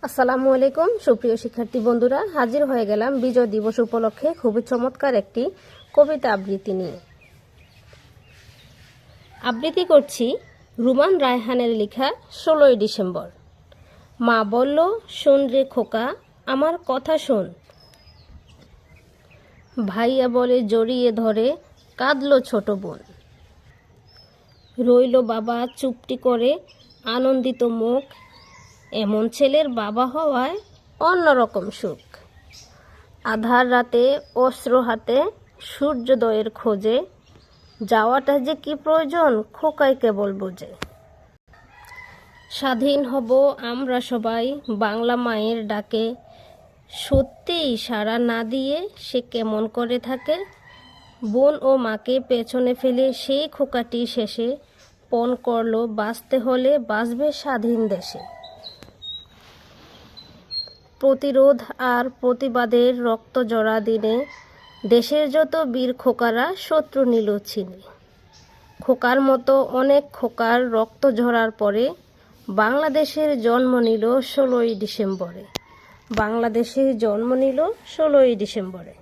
আসসালামু আলাইকুম সুপ্রিয় শিক্ষার্থী বন্ধুরা, হাজির হয়ে গেলাম বিজয় দিবস উপলক্ষে খুবই চমৎকার একটি কবিতা আবৃত্তি নিয়ে। আবৃত্তি করছি রুমান রায়হানের লেখা 16ই ডিসেম্বর। মা বলল, শোন রে খোকা, আমার কথা শোন। ভাইয়া বলে জড়িয়ে ধরে কাঁদলো ছোট বোন। রইল বাবা চুপটি করে আনন্দিত মুখ, এমন ছেলের বাবা হওয়ায় অন্যরকম সুখ। আধার রাতে অস্ত্র হাতে সূর্যোদয়ের খোঁজে যাওয়াটা যে কি প্রয়োজন খোকাই কেবল বোঝে। স্বাধীন হব আমরা সবাই বাংলা মায়ের ডাকে, সত্যিই সাড়া না দিয়ে সে কেমন করে থাকে। বোন ও মাকে পেছনে ফেলে সেই খোকাটি শেষে পণ করলো বাঁচতে হলে বাঁচবে স্বাধীন দেশে। প্রতিরোধ আর প্রতিবাদের রক্ত জড়া দিনে দেশের যত বীর খোকারা শত্রু নিল ছিনে। খোকার মতো অনেক খোকার রক্ত ঝরার পরে বাংলাদেশের জন্ম নিল 16ই ডিসেম্বরে। বাংলাদেশের জন্ম নিল 16ই ডিসেম্বরে।